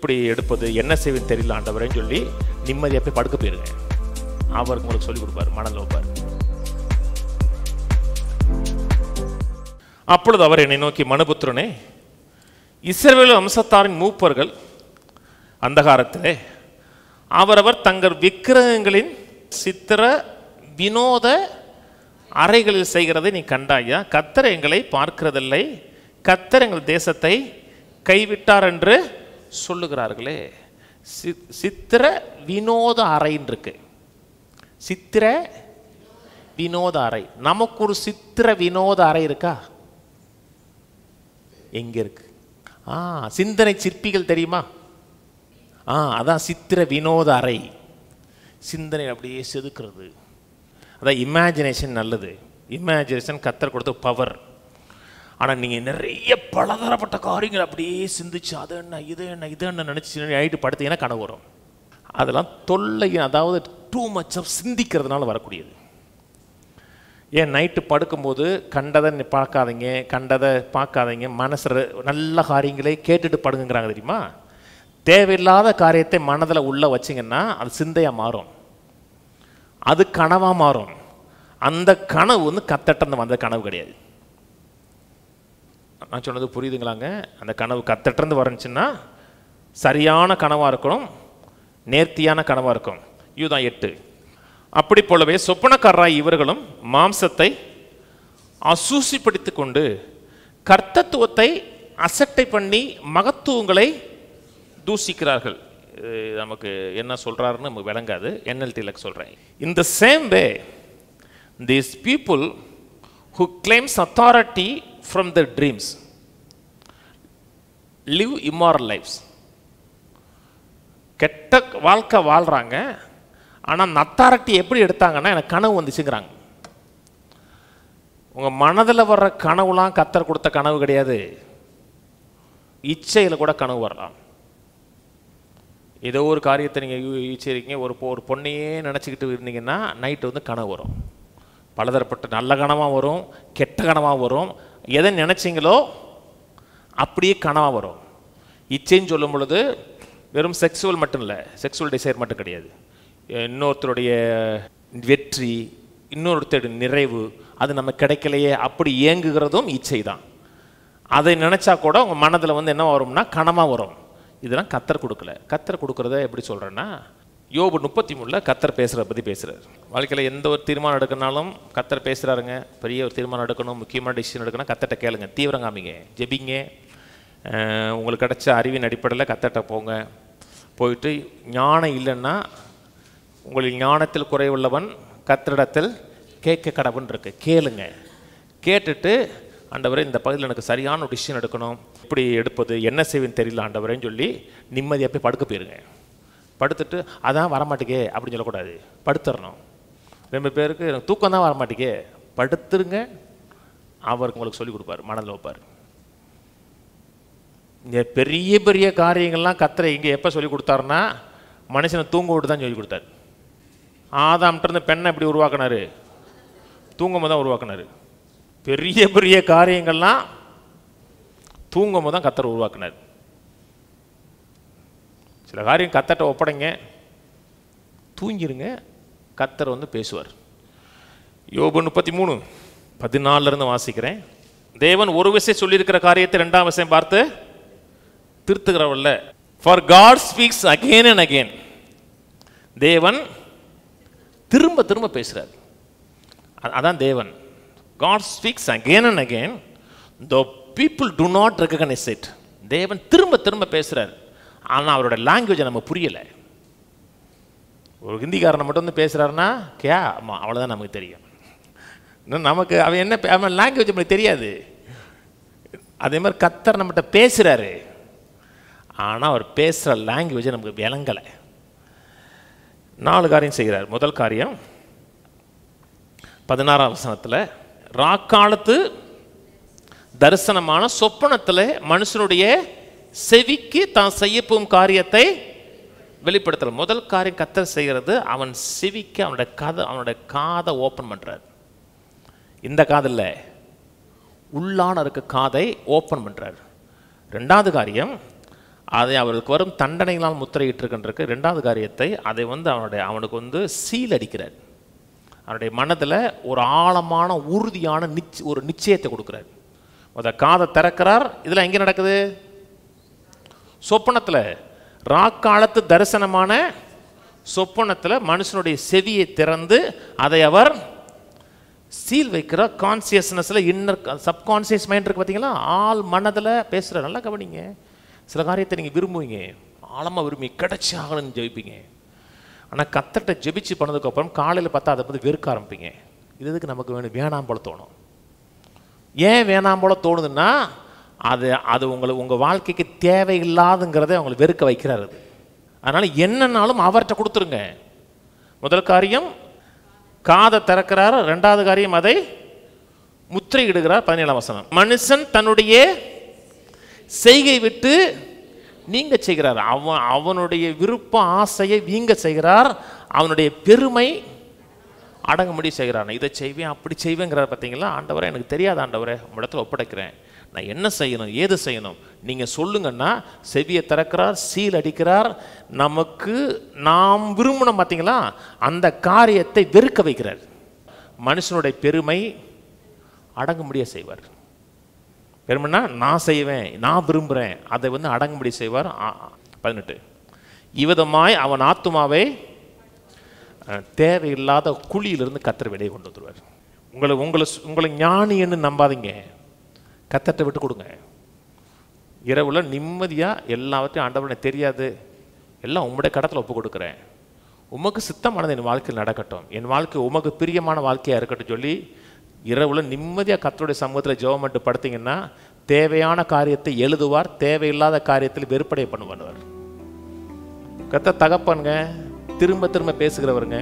எப்படி எடுப்பது, என்ன செய்வது தெரியல ஆண்டவரேன்னு சொல்லி நிம்மதியாக போய் படுக்க போயிருங்க. அவர் உங்களுக்கு சொல்லிக் கொடுப்பார், மனதில் வைப்பார். அப்பொழுது அவர் என்னை நோக்கி, மனுபுத்திரனே, இஸ்ரவேல் வம்சத்தாரின் மூப்பர்கள் அந்தகாரத்திலே அவரவர் தங்கள் விக்கிரகங்களின் சித்திர வினோத அறைகளில் செய்கிறதை நீ கண்டாயா? கர்த்தர் எங்களை பார்க்கிறதில்லை, கர்த்தர் எங்கள் தேசத்தை கைவிட்டார் என்று சொல்லுகிறார்களே. சித்திர வினோத அறைன்னு இருக்கு. சித்திர வினோத அறை. நமக்கு ஒரு சித்திர வினோத அறை இருக்கா? எங்க இருக்கு? சிந்தனை சிற்பிகள் தெரியுமா? அதான் சித்திர வினோத அறை. சிந்தனை அப்படியே செதுக்கிறது. அதான் இமேஜினேஷன். நல்லது. இமேஜினேஷன் கர்த்தர் கொடுத்த பவர். ஆனால் நீங்கள் நிறைய பலதரப்பட்ட காரியங்கள் அப்படியே சிந்திச்சு அது என்ன இது என்ன இது என்ன நினச்சி ஆகிட்டு படுத்தீங்கன்னா கனவு வரும். அதெல்லாம் தொல்லை, அதாவது டூ மச் ஆஃப் சிந்திக்கிறதுனால வரக்கூடியது. ஏன் நைட்டு படுக்கும்போது கண்டதை பார்க்காதீங்க, மனசில் நல்ல காரியங்களே கேட்டுட்டு படுங்கிறாங்க தெரியுமா? தேவையில்லாத காரியத்தை மனதில் உள்ள வச்சிங்கன்னா அது சிந்தையாக மாறும், அது கனவாக மாறும். அந்த கனவு வந்து கத்தட்டந்து வந்த கனவு கிடையாது. நான் சொன்னது புரியுதுங்களாங்க? அந்த கனவு கத்தட்டந்து வரஞ்சுன்னா சரியான கனவாக இருக்கணும், நேர்த்தியான கனவாக இருக்கும். இதுதான் 8. அப்படி போலவே சொப்பனக்காரராய் இவர்களும் மாம்சத்தை அசூசிப்படுத்தி கொண்டு கர்த்தத்துவத்தை அசட்டை பண்ணி மகத்துவங்களை தூசிக்கிறார்கள். நமக்கு என்ன சொல்றாருன்னு நமக்கு விளங்காது. NLT சொல்றேன். In the same way, these people who claims authority from their dreams live immoral lives. கெட்ட வாழ்க்கை வாழ்றாங்க. ஆனால் அந்த அத்தாரிட்டி எப்படி எடுத்தாங்கன்னா எனக்கு கனவு வந்துச்சுங்கிறாங்க. உங்கள் மனதில் வர்ற கனவுலாம் கர்த்தர் கொடுத்த கனவு கிடையாது. இச்சையில் கூட கனவு வரலாம். ஏதோ ஒரு காரியத்தை நீங்கள் இச்சைக்கிறீங்க, ஒரு பொண்ணையே நினச்சிக்கிட்டு இருந்தீங்கன்னா நைட்டு வந்து கனவு வரும். பலதரப்பட்ட நல்ல கனவாக வரும், கெட்ட கனவாக வரும். எதை நினச்சிங்களோ அப்படியே கனவாக வரும். இச்சைன்னு சொல்லும் பொழுது வெறும் செக்ஸுவல் மட்டும் இல்லை, செக்ஸுவல் டிசைர் மட்டும் கிடையாது. இன்னொருத்தருடைய வெற்றி, இன்னொருத்தருடைய நிறைவு, அது நம்ம கிடைக்கலையே அப்படி ஏங்குகிறதும் இச்சை தான். அதை நினச்சா கூட உங்கள் மனதில் வந்து என்ன வரும்னா கனமாக வரும். இதெல்லாம் கர்த்தர் கொடுக்கல. கர்த்தர் கொடுக்குறத எப்படி சொல்கிறேன்னா, யோபு 33 கர்த்தர் பேசுகிறத பற்றி பேசுகிறார். வாழ்க்கையில் எந்த ஒரு தீர்மானம் எடுக்கனாலும் கர்த்தர் பேசுகிறாருங்க. பெரிய ஒரு தீர்மானம் எடுக்கணும், முக்கியமான டிசிஷன் எடுக்கணும், கர்த்தர்ட்ட கேளுங்க, தீவிரம் காமிங்க, ஜெபிங்க. உங்களுக்கு கிடைச்ச அறிவின் அடிப்படையில் கர்த்தர்ட்ட போங்க. போயிட்டு ஞானம் இல்லைன்னா, உங்களின் ஞானத்தில் குறைவுள்ளவன் கர்த்தரிடத்தில் கேட்க கடவுன்னு இருக்கு. கேளுங்க. கேட்டுட்டு ஆண்டவரே இந்த பகுதியில் எனக்கு சரியான ஒரு டிசிஷன் எடுக்கணும், எப்படி எடுப்பது, என்ன செய்வேன்னு தெரியல ஆண்டவரேன்னு சொல்லி நிம்மதியாக போய் படுக்க போயிருங்க. படுத்துட்டு அதான் வரமாட்டேங்கே அப்படின்னு சொல்லக்கூடாது, படுத்துடணும். 2 பேருக்கு எனக்கு தூக்கம் தான் வரமாட்டேங்கே, படுத்துருங்க. அவர் உங்களுக்கு சொல்லிக் கொடுப்பார், மனதில் வைப்பார். இந்த பெரிய பெரிய காரியங்கள்லாம் கர்த்தர் இங்கே எப்போ சொல்லிக் கொடுத்தாருன்னா மனுஷனை தூங்க விட்டு தான் சொல்லிக் கொடுத்தாரு. ஆதாம்கிட்ட பெண்ணை எப்படி உருவாக்கினாரு? தூங்கும் தான் உருவாக்கினார். பெரிய பெரிய காரியங்கள்லாம் தூங்கும் தான் கர்த்தர் உருவாக்கினார். சில காரியம் கர்த்தர்ட்ட ஒப்படைங்க, தூங்கிருங்க, கர்த்தர் வந்து பேசுவார். யோபு 33:14 வாசிக்கிறேன். தேவன் ஒரு விஷயம் சொல்லியிருக்கிற காரியத்தை 2ஆம் விஷயம் பார்த்து திருத்துகிறவல்ல. For God speaks again and again. தேவன் திரும்ப திரும்ப பேசுறார். அதான் தேவன். God speaks again and again. The people do not recognize it. தேவன் திரும்ப திரும்ப பேசுறார். ஆனால் அவரோட லாங்குவேஜை நம்ம புரியலை. ஒரு ஹிந்திக்காரனை மட்டும் வந்து பேசுறாருன்னா கே ஆமாம் அவ்வளோதான் நமக்கு தெரியும். நமக்கு அவன் என்ன அவன் லாங்குவேஜ் நம்மளுக்கு தெரியாது. அதே மாதிரி கர்த்தர் நம்மகிட்ட பேசுகிறாரு, ஆனால் அவர் பேசுகிற லாங்குவேஜை நமக்கு விளங்கலை. 4 காரியம் செய்கிறார். முதல் காரியம் 16ஆம் வசனத்தில், ராக்காலத்து தரிசனமான சொப்பனத்தில் மனுஷனுடைய செவிக்கு தான் செய்யப்போகும் காரியத்தை வெளிப்படுத்தல். முதல் காரியம் கர்த்தர் செய்கிறது, அவன் செவிக்கு அவனுடைய காதை ஓப்பன் பண்ணுறார். இந்த காதில் உள்ளான இருக்க காதை ஓப்பன் பண்ணுறார். 2வது காரியம், அதை அவர்களுக்கு வரும் தண்டனைகளால் முத்திரையிட்டிருக்கின்றது. ரெண்டாவது காரியத்தை அதை அவனுக்கு சீல் அடிக்கிறார். அவனுடைய மனதில் ஒரு ஆழமான உறுதியான ஒரு நிச்சயத்தை கொடுக்குறார். காதை திறக்கிறார். இதில் எங்கே நடக்குது? சொப்பனத்தில், ராக்காலத்து தரிசனமான சொப்பனத்தில் மனுஷனுடைய செவியை திறந்து அதை அவர் சீல் வைக்கிறார். கான்சியஸ்னஸில் இன்னர் சப்கான்சியஸ் மைண்ட் இருக்கு பார்த்தீங்களா, ஆள் மனதில் பேசுகிற. நல்லா கவனிங்க. சில காரியத்தை நீங்கள் விரும்புவீங்க, ஆழமாக விரும்பி கிடைச்சி ஆகணும்னு ஜெயிப்பீங்க. ஆனால் கத்தட்ட ஜெபிச்சு பண்ணதுக்கப்புறம் காலையில் பார்த்தா அதை வெறுக்க ஆரம்பிப்பீங்க. இதுக்கு நமக்கு வேணாம் போல தோணும். ஏன் வேணாம் போல தோணுதுன்னா அது உங்கள் வாழ்க்கைக்கு தேவையில்லாதுங்கிறத அவங்களை வெறுக்க வைக்கிறாரு. அதனால் என்னன்னாலும் அவர்கிட்ட கொடுத்துருங்க. முதல் காரியம் காதை திறக்கிறார். ரெண்டாவது காரியம் அதை முத்திரையிடுகிறார். 17ஆம் வசனம், மனுஷன் தன்னுடைய செய்கை விட்டு நீங்க செய்கிறார். அவனுடைய விருப்ப ஆசையை வீங்க செய்கிறார். அவனுடைய பெருமை அடங்கும்படி செய்கிறான். இதை செய்வேன் அப்படி செய்வேங்கிறார். பார்த்தீங்களா? ஆண்டவரே எனக்கு தெரியாத ஆண்டவரே, உங்களிடத்தில் ஒப்படைக்கிறேன், நான் என்ன செய்யணும் ஏது செய்யணும் நீங்கள் சொல்லுங்கன்னா செவியை திறக்கிறார், சீல் அடிக்கிறார். நமக்கு நாம் விரும்பணும் பார்த்தீங்களா, அந்த காரியத்தை வெறுக்க வைக்கிறார். மனுஷனுடைய பெருமை அடங்கும்படிய செய்வார். பெருமைன்னா நான் செய்வேன், நான் விரும்புகிறேன், அதை அடங்கும்படி செய்வார். 18, இவ்விதமாய் அவன் ஆத்துமாவை தேவையில்லாத குழியிலிருந்து கர்த்தர் வெளியே கொண்டு வந்துடுவார். உங்களை ஞானின்னு நம்பாதீங்க, கர்த்தர்ட்ட விட்டு கொடுங்க. இரவுல நிம்மதியாக எல்லாவற்றையும் ஆண்டவரே தெரியாது, எல்லாம் உம்முடைய கடத்தில் ஒப்பு கொடுக்குறேன், உமக்கு சித்தமானது என் வாழ்க்கையில் நடக்கட்டும், என் வாழ்க்கை உமக்கு பிரியமான வாழ்க்கையாக இருக்கட்டும் சொல்லி இரவுல நிம்மதியாக கர்த்தருடைய சமூகத்தில் ஜெபம் பண்ணிட்டு படுத்தீங்கன்னா தேவையான காரியத்தை எழுதுவார், தேவையில்லாத காரியத்தில் வெறுப்படைய பண்ணுவார். கர்த்தர் தகப்பனுங்க, திரும்ப திரும்ப பேசுகிறவருங்க.